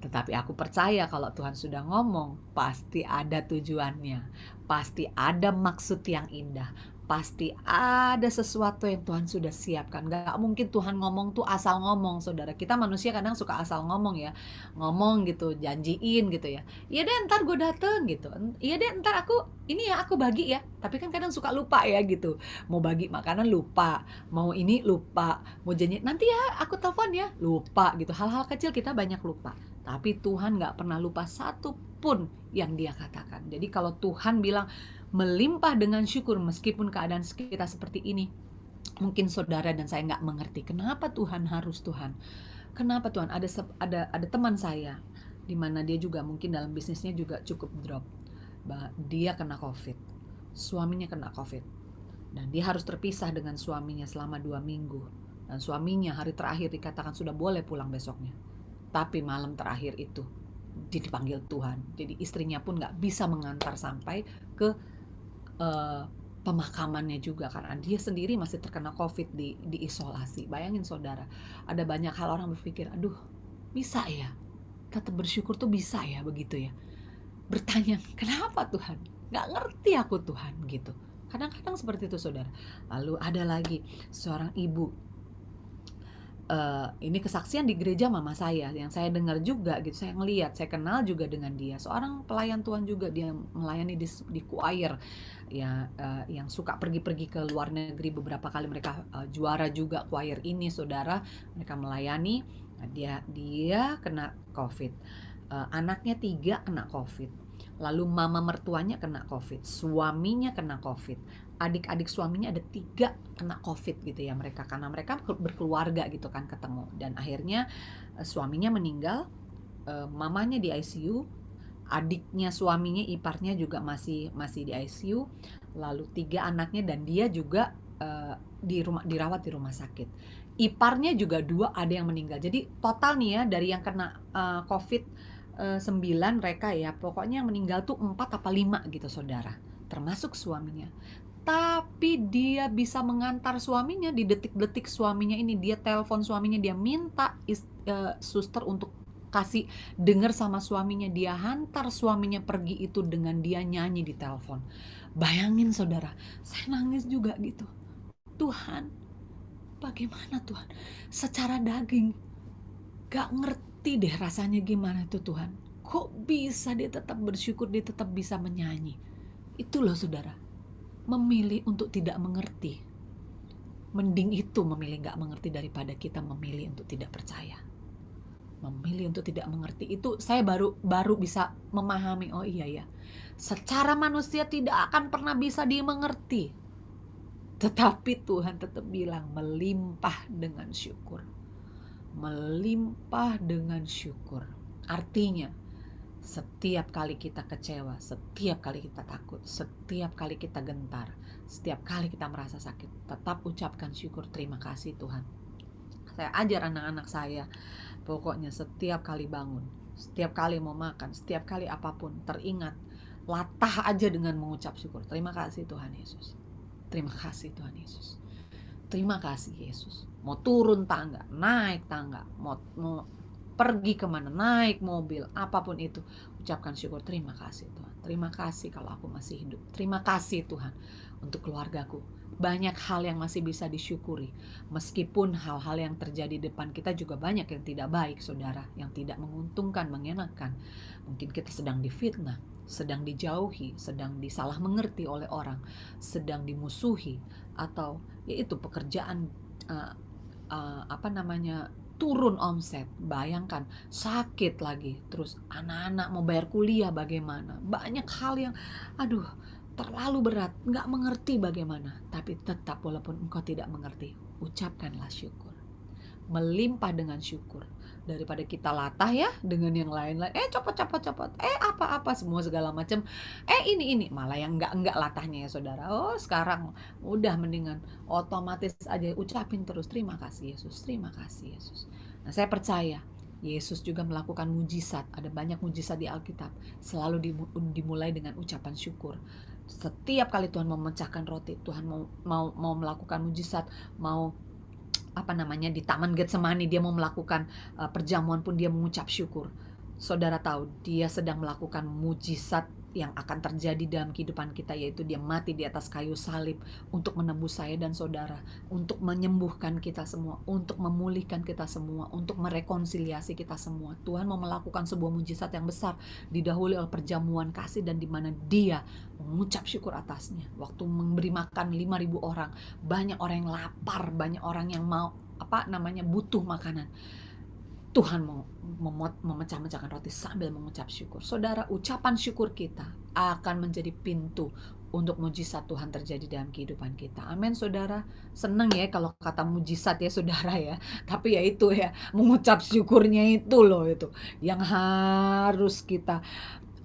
[SPEAKER 2] Tetapi aku percaya kalau Tuhan sudah ngomong, pasti ada tujuannya. Pasti ada maksud yang indah. pasti ada sesuatu yang Tuhan sudah siapkan. Nggak mungkin Tuhan ngomong tuh asal ngomong, saudara. Kita manusia kadang suka asal ngomong ya, ngomong gitu, janjiin gitu ya. Iya deh ntar gue dateng gitu, iya deh ntar aku bagi ya. Tapi kan kadang suka lupa ya gitu. Mau bagi makanan lupa, mau ini lupa, mau janji nanti ya aku telepon ya, lupa gitu. Hal-hal kecil kita banyak lupa. Tapi Tuhan nggak pernah lupa satu pun yang Dia katakan. Jadi kalau Tuhan bilang melimpah dengan syukur meskipun keadaan kita seperti ini, mungkin saudara dan saya nggak mengerti kenapa Tuhan harus Tuhan. Kenapa Tuhan? Ada teman saya di mana dia juga mungkin dalam bisnisnya juga cukup drop. Dia kena COVID, suaminya kena COVID, dan dia harus terpisah dengan suaminya selama 2 minggu. Dan suaminya hari terakhir dikatakan sudah boleh pulang besoknya. Tapi malam terakhir itu dia dipanggil Tuhan. Jadi istrinya pun nggak bisa mengantar sampai ke pemakamannya juga karena dia sendiri masih terkena COVID di isolasi. Bayangin saudara, ada banyak hal orang berpikir, aduh bisa ya, tetap bersyukur tuh bisa ya begitu ya. Bertanya, kenapa Tuhan? Nggak ngerti aku Tuhan gitu. Kadang-kadang seperti itu saudara. Lalu ada lagi seorang ibu, ini kesaksian di gereja mama saya yang saya dengar juga gitu, saya ngelihat, saya kenal juga dengan dia, seorang pelayan Tuhan juga, dia melayani di choir ya, yang suka pergi-pergi ke luar negeri beberapa kali, mereka juara juga choir ini saudara, mereka melayani. Nah, dia kena COVID, anaknya 3 kena COVID, lalu mama mertuanya kena COVID, suaminya kena COVID, adik-adik suaminya ada 3 kena COVID gitu ya mereka, karena mereka berkeluarga gitu kan ketemu, dan akhirnya suaminya meninggal, mamanya di ICU, adiknya suaminya iparnya juga masih di ICU, lalu 3 anaknya dan dia juga dirawat di rumah sakit. Iparnya juga 2 ada yang meninggal. Jadi total nih ya dari yang kena COVID 9 mereka ya, pokoknya yang meninggal tuh 4 apa 5 gitu saudara, termasuk suaminya. Tapi dia bisa mengantar suaminya di detik-detik suaminya ini, dia telepon suaminya, dia minta suster untuk kasih dengar sama suaminya, dia hantar suaminya pergi itu dengan dia nyanyi di telepon. Bayangin saudara, saya nangis juga gitu. Tuhan, bagaimana Tuhan? Secara daging gak ngerti deh rasanya gimana tuh Tuhan. Kok bisa dia tetap bersyukur, dia tetap bisa menyanyi. Itu loh saudara, memilih untuk tidak mengerti. Mending itu memilih gak mengerti daripada kita memilih untuk tidak percaya. Memilih untuk tidak mengerti itu saya baru bisa memahami, oh iya ya, secara manusia tidak akan pernah bisa dimengerti. Tetapi Tuhan tetap bilang melimpah dengan syukur. Melimpah dengan syukur. Artinya setiap kali kita kecewa, setiap kali kita takut, setiap kali kita gentar, setiap kali kita merasa sakit, tetap ucapkan syukur, terima kasih Tuhan. Saya ajar anak-anak saya, pokoknya setiap kali bangun, setiap kali mau makan, setiap kali apapun, teringat, latah aja dengan mengucap syukur. Terima kasih Tuhan Yesus. Terima kasih Tuhan Yesus. Terima kasih Yesus. Mau turun tangga, naik tangga, mau pergi kemana, naik mobil, apapun itu, ucapkan syukur. Terima kasih Tuhan. Terima kasih kalau aku masih hidup. Terima kasih Tuhan untuk keluargaku. Banyak hal yang masih bisa disyukuri. Meskipun hal-hal yang terjadi di depan kita juga banyak yang tidak baik, saudara. Yang tidak menguntungkan, mengenakan. Mungkin kita sedang difitnah, sedang dijauhi, sedang disalah mengerti oleh orang, sedang dimusuhi, atau yaitu pekerjaan turun omset. Bayangkan sakit lagi, terus anak-anak mau bayar kuliah bagaimana, banyak hal yang terlalu berat, gak mengerti bagaimana. Tapi tetap walaupun engkau tidak mengerti, ucapkanlah syukur, melimpah dengan syukur, daripada kita latah ya dengan yang lain-lain, copot, apa-apa semua segala macam, ini malah yang enggak latahnya ya saudara. Sekarang udah mendingan otomatis aja ucapin terus, terima kasih Yesus, terima kasih Yesus. Nah, saya percaya Yesus juga melakukan mujizat. Ada banyak mujizat di Alkitab, selalu dimulai dengan ucapan syukur. Setiap kali Tuhan memecahkan roti, Tuhan mau melakukan mujizat, mau di Taman Getsemani dia mau melakukan perjamuan pun dia mengucap syukur. Saudara tahu dia sedang melakukan mujizat yang akan terjadi dalam kehidupan kita, yaitu dia mati di atas kayu salib untuk menebus saya dan saudara, untuk menyembuhkan kita semua, untuk memulihkan kita semua, untuk merekonsiliasi kita semua. Tuhan mau melakukan sebuah mujizat yang besar, didahului oleh perjamuan kasih, dan di mana dia mengucap syukur atasnya. Waktu memberi makan 5.000 orang, banyak orang yang lapar, banyak orang yang mau butuh makanan. Tuhan mau memecah-mecahkan roti sambil mengucap syukur. Saudara, ucapan syukur kita akan menjadi pintu untuk mujizat Tuhan terjadi dalam kehidupan kita. Amin, saudara. Senang ya kalau kata mujizat ya, saudara ya. Tapi ya itu ya, mengucap syukurnya itu loh, itu yang harus kita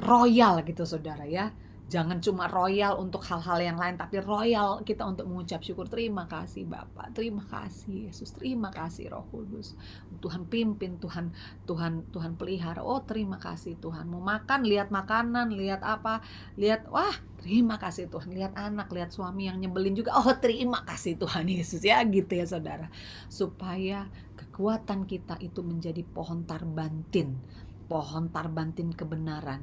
[SPEAKER 2] royal gitu, saudara ya. Jangan cuma royal untuk hal-hal yang lain, tapi royal kita untuk mengucap syukur. Terima kasih Bapa, terima kasih Yesus, terima kasih Roh Kudus. Tuhan pimpin, Tuhan pelihara. Oh, terima kasih Tuhan. Mau makan, lihat makanan, lihat apa, lihat, wah, terima kasih Tuhan. Lihat anak, lihat suami yang nyebelin juga. Oh, terima kasih Tuhan Yesus ya, gitu ya saudara. Supaya kekuatan kita itu menjadi pohon tarbantin kebenaran,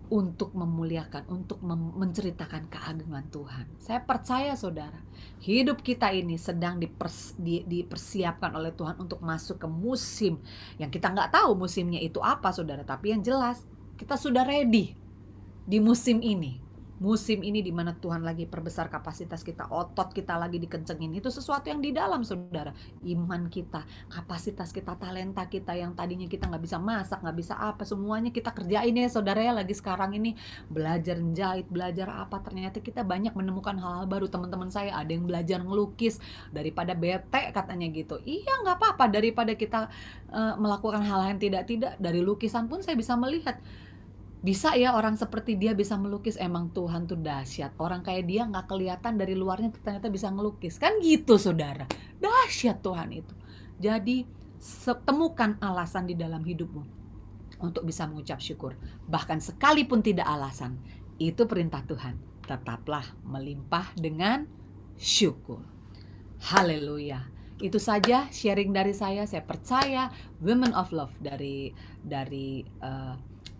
[SPEAKER 2] untuk memuliakan, untuk menceritakan keagungan Tuhan. Saya percaya saudara, hidup kita ini sedang dipersiapkan oleh Tuhan untuk masuk ke musim yang kita nggak tahu musimnya itu apa, saudara. Tapi yang jelas kita sudah ready di musim ini. Musim ini di mana Tuhan lagi perbesar kapasitas kita, otot kita lagi dikencengin. Itu sesuatu yang di dalam, saudara. Iman kita, kapasitas kita, talenta kita yang tadinya kita nggak bisa masak, nggak bisa apa, semuanya kita kerjain ya, saudara ya. Lagi sekarang ini belajar jahit, belajar apa, ternyata kita banyak menemukan hal-hal baru. Teman-teman saya ada yang belajar ngelukis, daripada bete katanya gitu. Iya, nggak apa-apa, daripada kita melakukan hal yang tidak-tidak, dari lukisan pun saya bisa melihat. Bisa ya orang seperti dia bisa melukis, emang Tuhan tuh dahsyat. Orang kayak dia nggak kelihatan dari luarnya ternyata bisa ngelukis. Kan gitu saudara. Dahsyat Tuhan itu. Jadi temukan alasan di dalam hidupmu untuk bisa mengucap syukur. Bahkan sekalipun tidak alasan, itu perintah Tuhan. Tetaplah melimpah dengan syukur. Haleluya. Itu saja sharing dari saya. Saya percaya Women of Love dari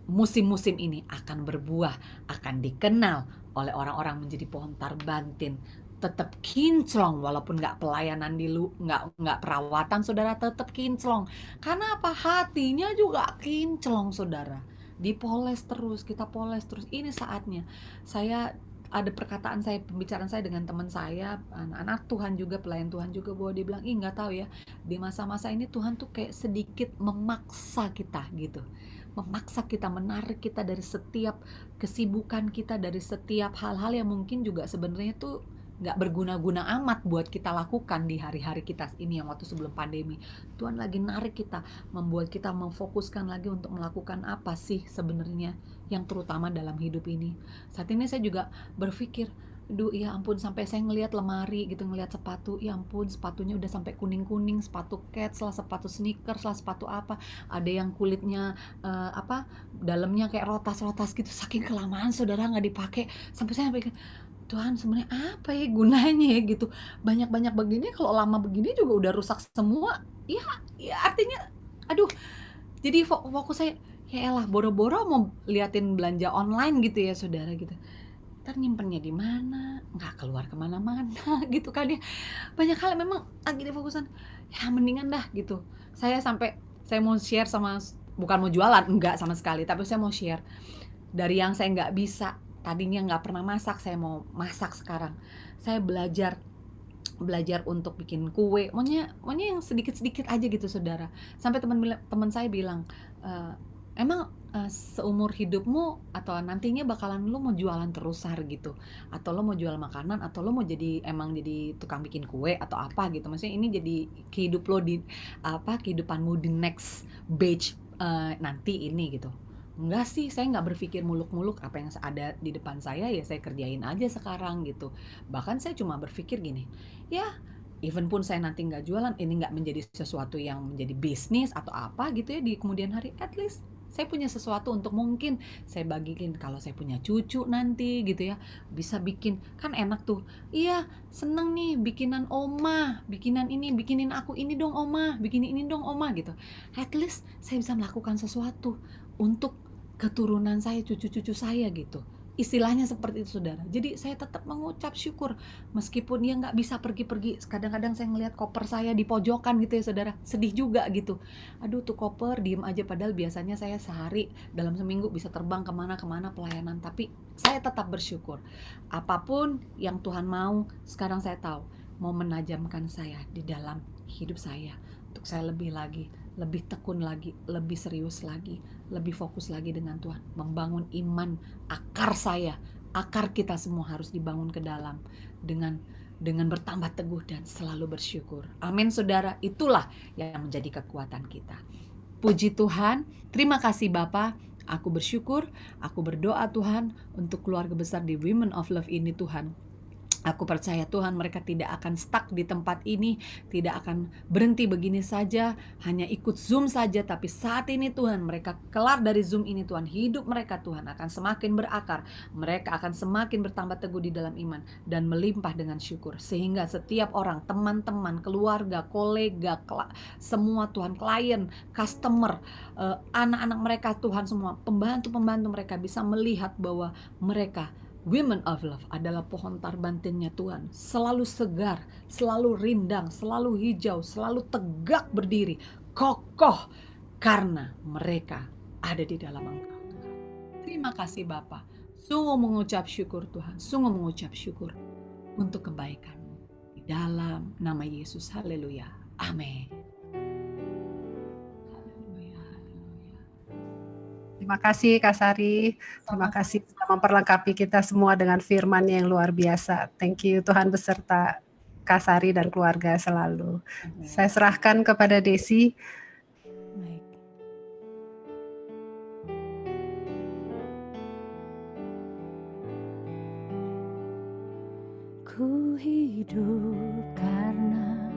[SPEAKER 2] musim-musim ini akan berbuah, akan dikenal oleh orang-orang menjadi pohon tarbantin. Tetap kinclong walaupun nggak pelayanan nggak perawatan, saudara, tetap kinclong. Karena apa? Hatinya juga kinclong, saudara. Dipoles terus, kita poles terus. Ini saatnya. Saya ada pembicaraan saya dengan teman saya, anak Tuhan juga, pelayan Tuhan juga, bahwa dia bilang, nggak tahu ya, di masa-masa ini Tuhan tuh kayak sedikit memaksa kita gitu. Memaksa kita, menarik kita dari setiap kesibukan kita, dari setiap hal-hal yang mungkin juga sebenarnya tuh nggak berguna-guna amat buat kita lakukan di hari-hari kita ini yang waktu sebelum pandemi. Tuhan lagi narik kita, membuat kita memfokuskan lagi untuk melakukan apa sih sebenarnya yang terutama dalam hidup ini. Saat ini saya juga berpikir, aduh ya ampun, sampai saya ngelihat lemari gitu, ngelihat sepatu, ya ampun sepatunya udah sampai kuning-kuning, sepatu kets lah, sepatu sneakers lah, sepatu apa, ada yang kulitnya dalamnya kayak rotas-rotas gitu, saking kelamaan saudara nggak dipakai. Sampai saya pikir, Tuhan sebenarnya apa ya gunanya ya gitu, banyak-banyak begini, kalau lama begini juga udah rusak semua. Ya artinya aduh, jadi fokus saya, ya elah, boro-boro mau liatin belanja online gitu ya saudara gitu, ntar nyimpennya di mana, nggak keluar kemana-mana gitu kan ya. Banyak hal yang memang lagi difokusan, ya mendingan dah gitu. Saya mau share bukan mau jualan, enggak sama sekali, tapi saya mau share dari yang saya nggak bisa. Tadinya nggak pernah masak, saya mau masak sekarang. Saya belajar untuk bikin kue, maunya yang sedikit-sedikit aja gitu saudara. Sampai teman saya bilang, emang seumur hidupmu atau nantinya bakalan lu mau jualan terus gitu, atau lo mau jual makanan, atau lo mau jadi tukang bikin kue atau apa gitu, maksudnya ini jadi kehidupanmu di next batch nanti ini gitu. Enggak sih, saya nggak berpikir muluk-muluk, apa yang ada di depan saya ya saya kerjain aja sekarang gitu. Bahkan saya cuma berpikir gini, ya even pun saya nanti nggak jualan, ini nggak menjadi sesuatu yang menjadi bisnis atau apa gitu ya di kemudian hari, at least saya punya sesuatu untuk mungkin saya bagiin kalau saya punya cucu nanti gitu ya, bisa bikin, kan enak tuh. Iya, seneng nih bikinan oma, bikinan ini, bikinin aku ini dong oma, bikinin ini dong oma gitu. At least saya bisa melakukan sesuatu untuk keturunan saya, cucu-cucu saya gitu. Istilahnya seperti itu saudara. Jadi saya tetap mengucap syukur, meskipun dia nggak bisa pergi-pergi. Kadang-kadang saya ngelihat koper saya di pojokan gitu ya saudara, sedih juga gitu. Aduh tuh koper diem aja, padahal biasanya saya sehari dalam seminggu bisa terbang kemana-kemana pelayanan. Tapi saya tetap bersyukur. Apapun yang Tuhan mau, sekarang saya tahu mau menajamkan saya di dalam hidup saya, untuk saya lebih lagi, lebih tekun lagi, lebih serius lagi, lebih fokus lagi dengan Tuhan, membangun iman. Akar kita semua harus dibangun ke dalam dengan bertambah teguh dan selalu bersyukur. Amin saudara, itulah yang menjadi kekuatan kita. Puji Tuhan, terima kasih Bapa. Aku bersyukur, aku berdoa Tuhan untuk keluarga besar di Women of Love ini Tuhan. Aku percaya Tuhan mereka tidak akan stuck di tempat ini, tidak akan berhenti begini saja, hanya ikut Zoom saja. Tapi saat ini Tuhan, mereka kelar dari Zoom ini Tuhan, hidup mereka Tuhan akan semakin berakar. Mereka akan semakin bertambah teguh di dalam iman dan melimpah dengan syukur. Sehingga setiap orang, teman-teman, keluarga, kolega, semua Tuhan, klien, customer, anak-anak mereka Tuhan, semua pembantu-pembantu mereka bisa melihat bahwa mereka Women of Love adalah pohon tarbantinnya Tuhan, selalu segar, selalu rindang, selalu hijau, selalu tegak berdiri, kokoh, karena mereka ada di dalam Engkau. Terima kasih Bapa. Sungguh mengucap syukur Tuhan, sungguh mengucap syukur untuk kebaikan-Mu. Di dalam nama Yesus, haleluya, amin. Haleluya, haleluya.
[SPEAKER 1] Terima kasih Kak Sari. Terima kasih sudah memperlengkapi kita semua dengan firman yang luar biasa. Thank you, Tuhan beserta Kak Sari dan keluarga selalu.
[SPEAKER 2] Amin.
[SPEAKER 1] Saya serahkan kepada Desi.
[SPEAKER 2] Baik.
[SPEAKER 3] Ku hidup karena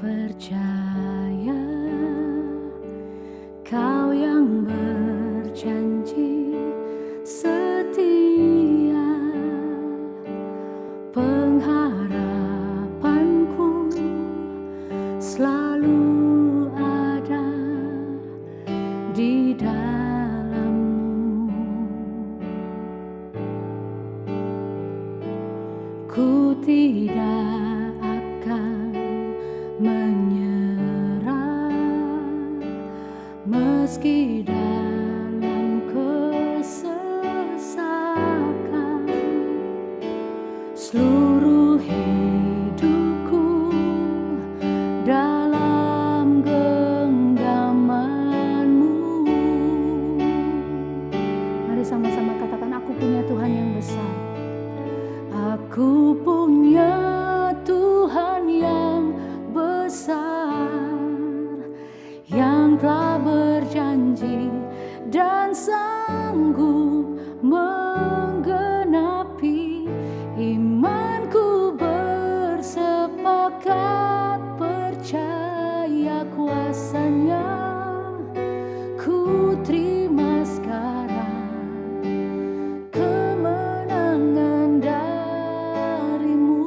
[SPEAKER 3] percaya Kau yang berjanji setia, pengharapanku selalu ada di dalam-Mu. Ku tidak akan menyerah meski dalam kesesakan. Seluruh hidupku dalam genggaman-Mu. Mari sama-sama katakan, aku punya Tuhan yang besar. Aku punya Tuhan yang besar, yang telah berjanji dan sanggup menggenapi. Imanku bersepakat percaya kuasa-Nya. Ku terima sekarang kemenangan dari-Mu.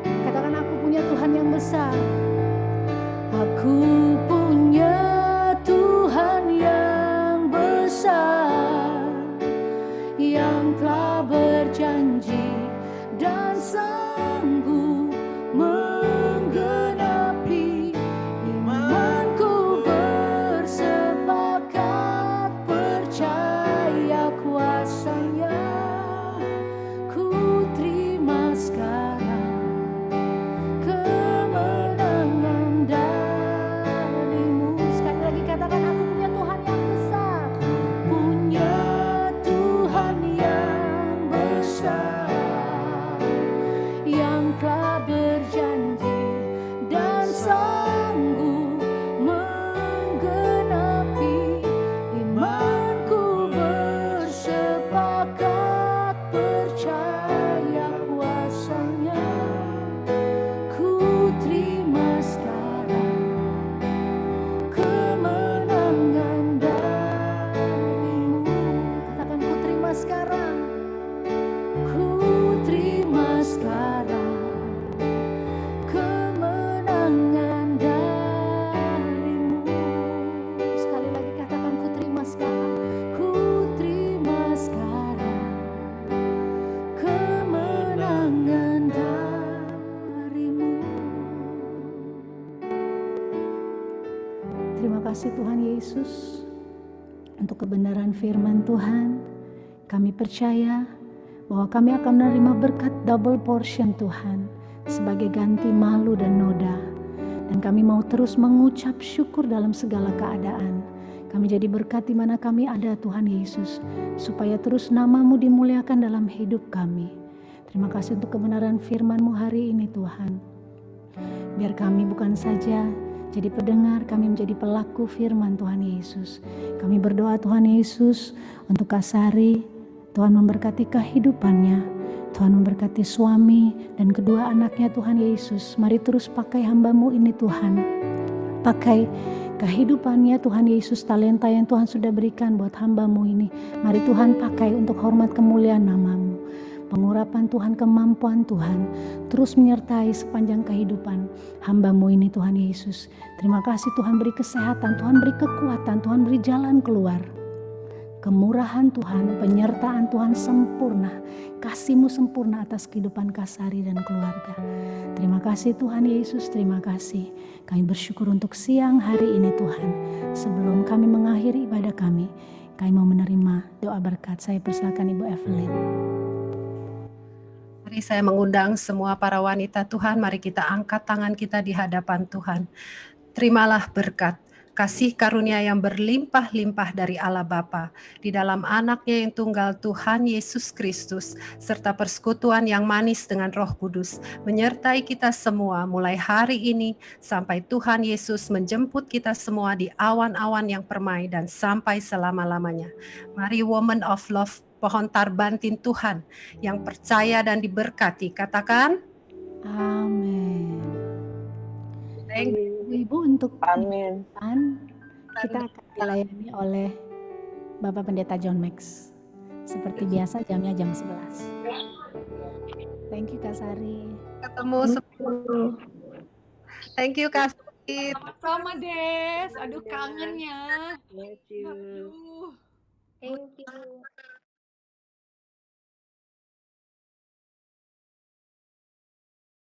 [SPEAKER 3] Katakan, aku punya Tuhan yang besar. Aku punya Tuhan yang Terima kasih Tuhan Yesus untuk kebenaran firman Tuhan. Kami percaya bahwa kami akan menerima berkat double portion Tuhan sebagai ganti malu dan noda. Dan kami mau terus mengucap syukur dalam segala keadaan. Kami jadi berkat di mana kami ada Tuhan Yesus, supaya terus nama-Mu dimuliakan dalam hidup kami. Terima kasih untuk kebenaran firman-Mu hari ini Tuhan. Biar kami bukan saja jadi pendengar, kami menjadi pelaku firman Tuhan Yesus. Kami berdoa Tuhan Yesus untuk Kak Sari, Tuhan memberkati kehidupannya, Tuhan memberkati suami dan kedua anaknya Tuhan Yesus. Mari terus pakai hamba-Mu ini Tuhan. Pakai kehidupannya Tuhan Yesus, talenta yang Tuhan sudah berikan buat hamba-Mu ini. Mari Tuhan pakai untuk hormat kemuliaan nama-Mu. Pengurapan Tuhan, kemampuan Tuhan terus menyertai sepanjang kehidupan hamba-Mu ini Tuhan Yesus. Terima kasih Tuhan, beri kesehatan, Tuhan beri kekuatan, Tuhan beri jalan keluar. Kemurahan Tuhan, penyertaan Tuhan sempurna, kasih-Mu sempurna atas kehidupan Kak Sari dan keluarga. Terima kasih Tuhan Yesus, terima kasih. Kami bersyukur untuk siang hari ini Tuhan. Sebelum kami mengakhiri ibadah kami mau menerima doa berkat. Saya persilakan Ibu Evelyn.
[SPEAKER 1] Mari saya mengundang semua para wanita Tuhan, mari kita angkat tangan kita di hadapan Tuhan. Terimalah berkat, kasih karunia yang berlimpah-limpah dari Allah Bapa, di dalam anaknya yang tunggal Tuhan Yesus Kristus, serta persekutuan yang manis dengan Roh Kudus, menyertai kita semua mulai hari ini, sampai Tuhan Yesus menjemput kita semua di awan-awan yang permai dan sampai selama-lamanya. Mari Woman of Love, pohon tarbantin Tuhan yang percaya dan diberkati. Katakan,
[SPEAKER 3] Amin.
[SPEAKER 1] thank you.
[SPEAKER 3] Ibu untuk
[SPEAKER 4] Amin.
[SPEAKER 3] kita akan dilayani oleh Bapak Pendeta John Max. Seperti biasa jamnya jam 11. Thank you Kak Sari.
[SPEAKER 1] Ketemu semua. Thank you Kak Sari.
[SPEAKER 2] Sama-sama Des. Aduh kangen ya.
[SPEAKER 4] Thank you.
[SPEAKER 2] Aduh.
[SPEAKER 5] Thank you.